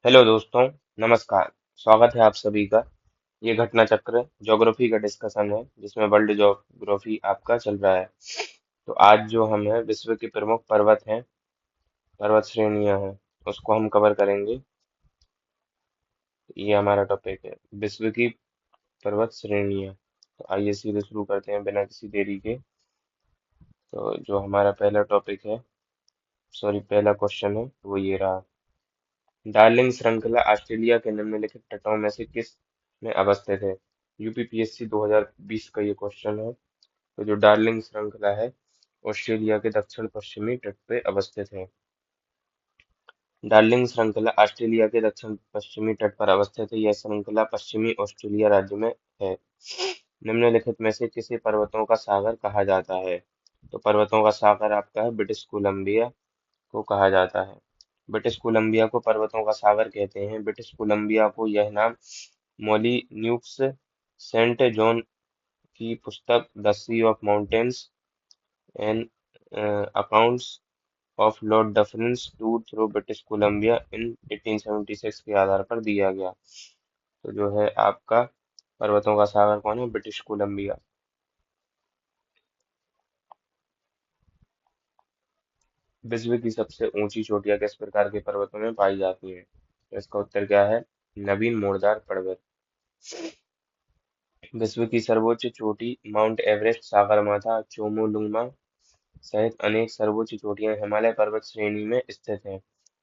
Hello दोस्तों, नमस्कार। स्वागत है आप सभी का। ये घटना चक्र ज्योग्राफी का डिस्कशन है जिसमें वर्ल्ड ज्योग्राफी आपका चल रहा है। तो आज जो हम है विश्व के प्रमुख पर्वत हैं, पर्वत श्रेणियां हैं, उसको हम कवर करेंगे। ये हमारा टॉपिक है, विश्व की पर्वत श्रेणियां। तो आइए सीधे शुरू करते हैं बिना किसी देरी के। तो जो हमारा पहला टॉपिक है, सॉरी पहला क्वेश्चन है वो ये रहा। डार्लिंग श्रृंखला ऑस्ट्रेलिया के निम्नलिखित तटों में से किस में अवस्थित है? यूपीपीएससी 2020 का ये क्वेश्चन है। तो जो डार्लिंग श्रृंखला है ऑस्ट्रेलिया के दक्षिण पश्चिमी तट पे अवस्थित है। डार्लिंग श्रृंखला ऑस्ट्रेलिया के दक्षिण पश्चिमी तट पर अवस्थित है। यह श्रृंखला पश्चिमी ऑस्ट्रेलिया राज्य में है। निम्नलिखित में से किसे पर्वतों का सागर कहा जाता है? तो पर्वतों का सागर आपका है ब्रिटिश कोलंबिया को कहा जाता है। ब्रिटिश कोलंबिया को पर्वतों का सागर कहते हैं। ब्रिटिश कोलंबिया को यह नाम मोलिन्यूक्स सेंट जॉन की पुस्तक the sea of mountains and accounts of Lord Dufferin's tour through British Columbia in 1876 के आधार पर दिया गया। तो जो है आपका पर्वतों का सागर कौन है? British Columbia. विश्व की सबसे ऊंची चोटियां किस प्रकार के पर्वतों में पाई जाती हैं? तो इसका उत्तर क्या है? नवीन मोड़दार पर्वत। विश्व की सर्वोच्च चोटी माउंट एवरेस्ट, सागरमाथा, चोमोलुंगमा सहित अनेक सर्वोच्च चोटियां हिमालय पर्वत श्रेणी में स्थित हैं।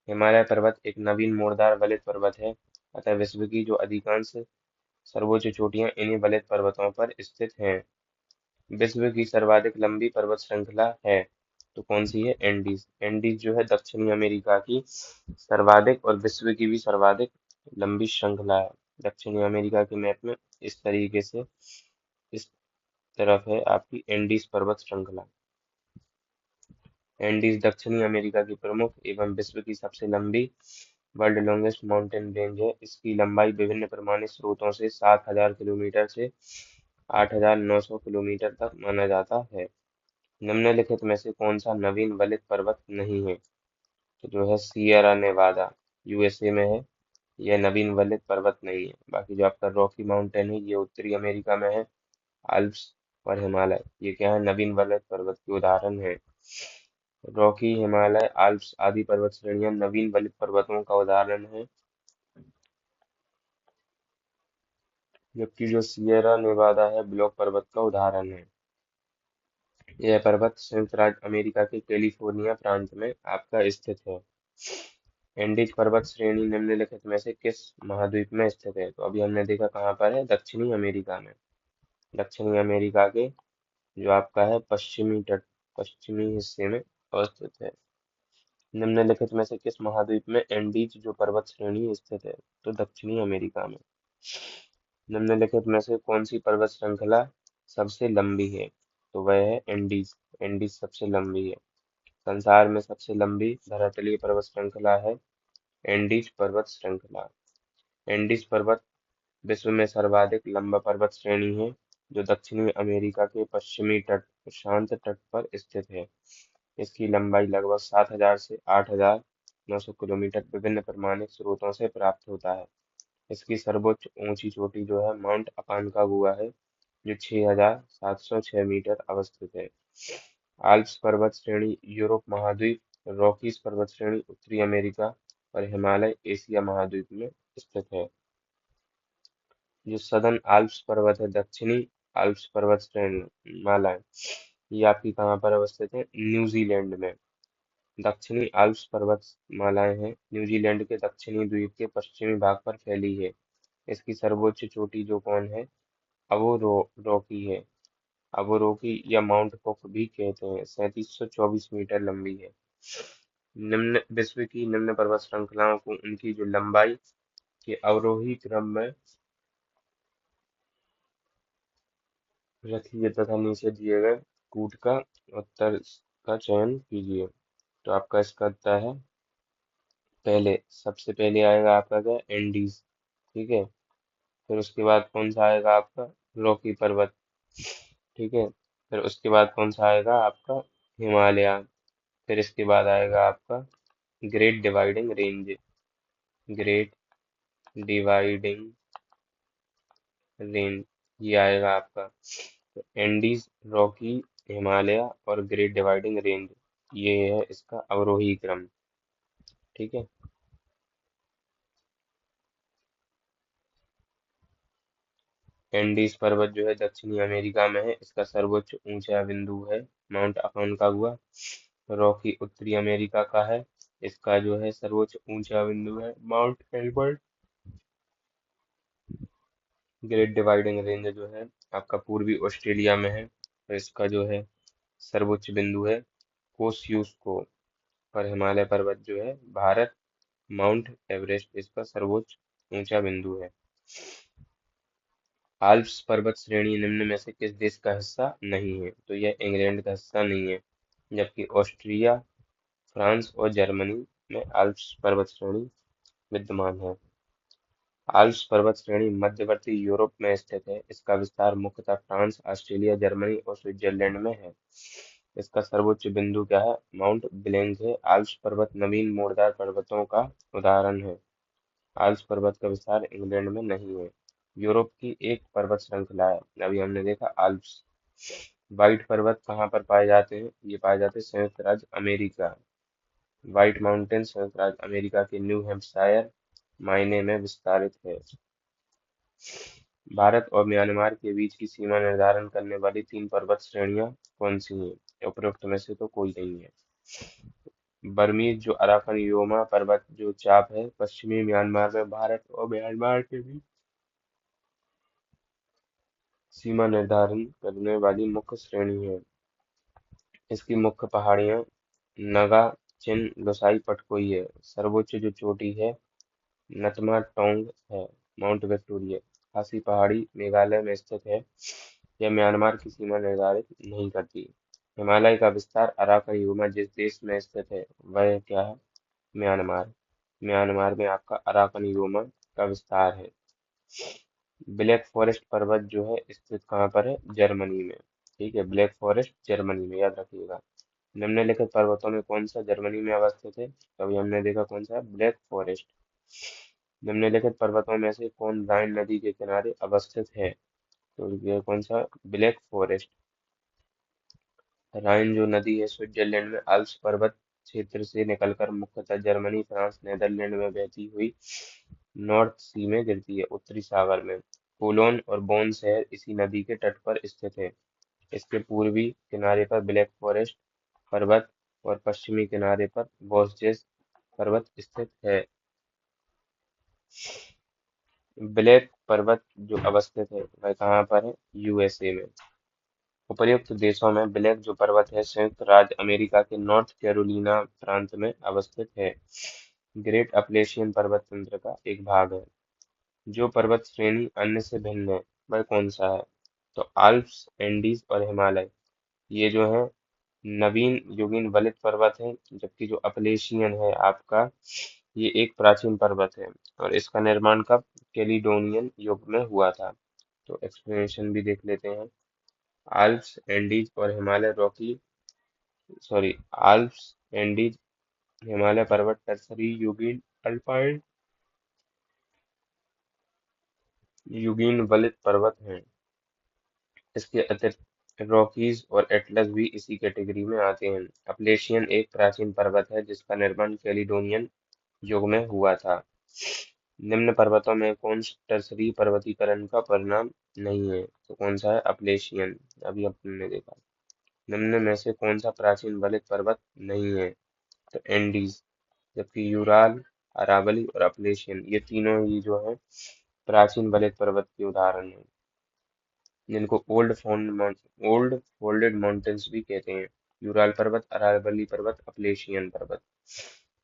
हिमालय पर्वत एक नवीन मोड़दार वलित पर्वत है, अतः विश्व की जो अधिकांश सर्वोच्च चोटियां इन्हीं वलित पर्वतों पर स्थित हैं। विश्व की सर्वाधिक लंबी पर्वत श्रृंखला है तो कौन सी है? एंडीज। एंडीज जो है दक्षिणी अमेरिका की सर्वाधिक और विश्व की भी सर्वाधिक लंबी श्रृंखला है। दक्षिणी अमेरिका के मैप में इस तरीके से इस तरफ है आपकी एंडीज पर्वत श्रृंखला। एंडीज दक्षिणी अमेरिका की प्रमुख एवं विश्व की सबसे लंबी वर्ल्ड लॉन्गेस्ट माउंटेन रेंज है। इसकी लंबाई विभिन्न प्रमाणित स्रोतों से 7,000 किलोमीटर से 8,900 किलोमीटर तक माना जाता है। निम्नलिखित में से कौन सा नवीन वलित पर्वत नहीं है? तो जो है सियरा नेवादा यूएसए में है। यह नवीन वलित पर्वत नहीं है। बाकी जो आपका रॉकी माउंटेन है ये उत्तरी अमेरिका में है। आल्प्स और हिमालय ये क्या है? नवीन वलित पर्वत के उदाहरण है। रॉकी, हिमालय, आल्प्स आदि पर्वत श्रेणियां नवीन वलित पर्वतों का उदाहरण है। जबकि जो सियरा नेवादा है ब्लॉक पर्वत का उदाहरण है। यह पर्वत संयुक्त राज्य अमेरिका के कैलिफोर्निया प्रांत में आपका स्थित है। एंडीज पर्वत श्रेणी निम्नलिखित में से किस महाद्वीप में स्थित है? तो अभी हमने देखा कहाँ पर है? दक्षिणी अमेरिका में। दक्षिणी अमेरिका के जो आपका है पश्चिमी तट, पश्चिमी हिस्से में अवस्थित है। निम्नलिखित में से किस महाद्वीप में एंडीज जो पर्वत श्रेणी स्थित है? तो दक्षिणी अमेरिका में। निम्नलिखित में से कौन सी पर्वत श्रृंखला सबसे लंबी है? तो वह है एंडीज। एंडीज सबसे लंबी है। संसार में सबसे लंबी धरातलीय पर्वत श्रृंखला है एंडीज पर्वत श्रृंखला। एंडीज पर्वत विश्व में सर्वाधिक लंबा पर्वत श्रेणी है जो दक्षिणी अमेरिका के पश्चिमी तट प्रशांत तट पर स्थित है। इसकी लंबाई लगभग 7,000 से 8,900 किलोमीटर विभिन्न प्रमाणित स्रोतों से प्राप्त होता है। इसकी सर्वोच्च ऊंची चोटी जो है माउंट अकांकागुआ है जो 6,706 मीटर अवस्थित है। आल्प्स पर्वत श्रेणी यूरोप महाद्वीप, रॉकीज पर्वत श्रेणी उत्तरी अमेरिका और हिमालय एशिया महाद्वीप में स्थित है। जो सदर्न आल्प्स पर्वत है, दक्षिणी आल्प्स पर्वत श्रेणी मालाएं, ये आपकी कहाँ पर अवस्थित है? न्यूजीलैंड में। दक्षिणी आल्प्स पर्वतमालाएं हैं न्यूजीलैंड के दक्षिणी द्वीप के पश्चिमी भाग पर फैली है। इसकी सर्वोच्च चोटी जो कौन है? रॉकी है। अबोरोकी या माउंट कुक भी कहते हैं, 3724 मीटर लंबी है। निम्न विश्व की निम्न पर्वत श्रृंखलाओं को उनकी जो लंबाई के अवरोही क्रम में रखिए तथा नीचे दिए गए कूट का उत्तर का चयन कीजिए। तो आपका इसका उत्तर है पहले, सबसे पहले आएगा आपका क्या? एंडीज। ठीक है। फिर उसके बाद कौन सा आएगा आपका? रॉकी पर्वत। ठीक है। फिर उसके बाद कौन सा आएगा आपका? हिमालय। फिर इसके बाद आएगा आपका great dividing range. Great dividing range, ये आएगा आपका। तो एंडीज, रॉकी, हिमालय और ग्रेट डिवाइडिंग रेंज, ये है इसका अवरोही क्रम। ठीक है। एंडीज पर्वत जो है दक्षिणी अमेरिका में है, इसका सर्वोच्च ऊंचा बिंदु है माउंट अकोंकागुआ। रॉकी उत्तरी अमेरिका का है, इसका जो है सर्वोच्च ऊंचा बिंदु है Mount Elbert. Great dividing range जो है आपका पूर्वी ऑस्ट्रेलिया में है, और इसका जो है सर्वोच्च बिंदु है कोसियुस्को। और हिमालय पर्वत जो है भारत, माउंट एवरेस्ट इसका सर्वोच्च ऊंचा बिंदु है। आल्प्स पर्वत श्रेणी निम्न में से किस देश का हिस्सा नहीं है? तो यह इंग्लैंड का हिस्सा नहीं है, जबकि ऑस्ट्रिया, फ्रांस और जर्मनी में आल्प्स पर्वत श्रेणी विद्यमान है। आल्प्स पर्वत श्रेणी मध्यवर्ती यूरोप में स्थित है। इसका विस्तार मुख्यतः फ्रांस, ऑस्ट्रिया, जर्मनी और स्विट्जरलैंड में है। इसका सर्वोच्च बिंदु क्या है? माउंट ब्लैंक है। आल्प्स पर्वत नवीन मोड़दार पर्वतों का उदाहरण है। आल्प्स पर्वत का विस्तार इंग्लैंड में नहीं है। यूरोप की एक पर्वत श्रृंखला है। अभी हमने देखा आल्प्स। व्हाइट पर्वत कहाँ पर पाए जाते हैं? ये पाए जाते हैं संयुक्त राज्य अमेरिका। व्हाइट माउंटेन संयुक्त राज्य अमेरिका के न्यू हैम्पशायर मायने में विस्तारित है। भारत और म्यांमार के बीच की सीमा निर्धारण करने वाली तीन पर्वत श्रेणियां कौन सी हैं? उपरोक्त में से तो कोई नहीं है। बर्मीज जो अराकनयोमा पर्वत जो चाप है पश्चिमी म्यांमार में भारत और म्यांमार के बीच सीमा निर्धारण करने वाली मुख्य श्रेणी है। इसकी मुख्य पहाड़ियां नगा, चिन, लोसाई, पटकोई है। सर्वोच्च जो चोटी है नतमा टोंग है। माउंट विक्टोरिया खासी पहाड़ी मेघालय में स्थित है। यह म्यांमार की सीमा निर्धारित नहीं करती। हिमालय का विस्तार अराकनयोमा जिस देश में स्थित है वह क्या है? म्यांमार। म्यांमार में आपका अराकनयोमा का विस्तार है। ब्लैक फॉरेस्ट पर्वत जो है स्थित कहाँ पर है? जर्मनी में। ठीक है, ब्लैक फॉरेस्ट जर्मनी में, याद रखिएगा। निम्नलिखित पर्वतों में कौन सा जर्मनी में अवस्थित है? तो अभी हमने देखा कौन सा है, ब्लैक फॉरेस्ट। निम्नलिखित पर्वतों में से कौन राइन नदी के किनारे अवस्थित है? तो ये कौन सा? Black forest. राइन जो नदी है स्विट्जरलैंड में आल्प्स पर्वत क्षेत्र से निकलकर मुख्यतः जर्मनी, फ्रांस, नेदरलैंड में बहती हुई नॉर्थ सी में गिरती है, उत्तरी सागर में। कोलोन और बोन शहर इसी नदी के तट पर स्थित है। इसके पूर्वी किनारे पर ब्लैक फॉरेस्ट पर्वत और पश्चिमी किनारे पर वोस्जेस पर्वत स्थित है। ब्लैक पर्वत जो अवस्थित है वह कहाँ पर है? यूएसए में। उपर्युक्त देशों में ब्लैक जो पर्वत है संयुक्त राज्य अमेरिका के नॉर्थ कैरोलिना प्रांत में अवस्थित है। ग्रेट अपलेशियन पर्वत तंत्र का एक भाग है। जो पर्वत श्रेणी अन्य से भिन्न है वह कौन सा है? तो आल्प्स, एंडीज और हिमालय, ये जो है नवीन युगीन वलित पर्वत है, जबकि जो अपलेशियन है आपका ये एक प्राचीन पर्वत है। और इसका निर्माण कब? कैलिडोनियन युग में हुआ था। तो एक्सप्लेनेशन भी देख लेते हैं। आल्प्स, एंडीज और Himalaya Rocky, sorry, Alps, Andes, Himalaya पर्वत टर्सरी युगीन अल्पाइन युगीन वलित पर्वत हैं। इसके अतिरिक्त रॉकीज और एटलस भी इसी कैटेगरी में आते हैं। अपलेशियन एक प्राचीन पर्वत है जिसका निर्माण कैलिडोनियन युग में हुआ था। निम्न पर्वतों में कौन टर्सरी पर्वतीकरण का परिणाम नहीं है? तो कौन सा है? अपलेशियन। अभी आपने देखा। निम्न में से कौन सा प्राचीन वलित पर्वत नहीं है? तो एंडीज। जबकि यूराल, अरावली और अपलेशियन ये तीनों ही जो है प्राचीन वलित पर्वत के उदाहरण हैं, जिनको ओल्ड फोल्डेड माउंटेन्स भी कहते हैं। यूराल पर्वत, अरावली पर्वत, अपलेशियन पर्वत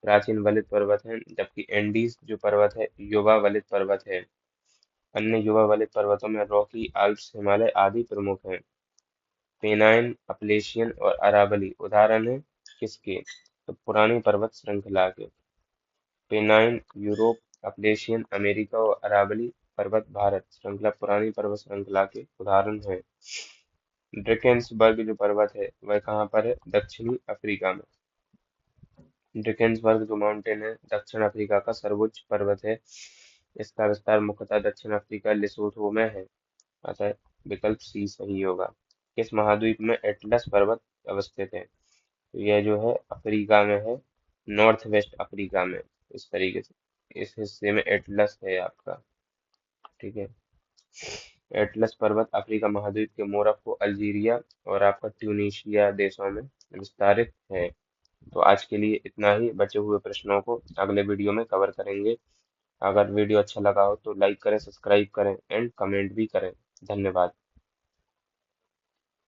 प्राचीन वलित पर्वत हैं, जबकि एंडीज जो पर्वत है युवा वलित पर्वत है। अन्य युवा वलित पर्वतों में रॉकी, आल्प्स, हिमालय आदि प्रमुख हैं। पेनाइन, अपलेशियन और अरावली उदाहरण हैं किसके? तो पुरानी पर्वत श्रृंखला के। पेनाइन यूरोप, अपलेशियन अमेरिका और अरावली पर्वत भारत श्रृंखला पुरानी पर्वत श्रृंखला के उदाहरण हैं। ड्रेकेंसबर्ग जो पर्वत है वह कहाँ पर है? दक्षिणी अफ्रीका में। ड्रैकेनबर्ग जो माउंटेन है दक्षिण अफ्रीका का सर्वोच्च पर्वत है। इसका विस्तार मुख्यतः दक्षिण अफ्रीका लेसोथो में है। अतः विकल्प सी सही होगा। किस महाद्वीप में एटलस पर्वत अवस्थित है? तो यह जो है अफ्रीका में है, नॉर्थ वेस्ट अफ्रीका में। इस तरीके से इस हिस्से में एटलस है आपका। ठीक है। एटलस पर्वत अफ्रीका महाद्वीप के मोरक्को, अल्जीरिया और आपका ट्यूनीशिया देशों में विस्तारित है। तो आज के लिए इतना ही। बचे हुए प्रश्नों को अगले वीडियो में कवर करेंगे। अगर वीडियो अच्छा लगा हो तो लाइक करें, सब्सक्राइब करें एंड कमेंट भी करें। धन्यवाद।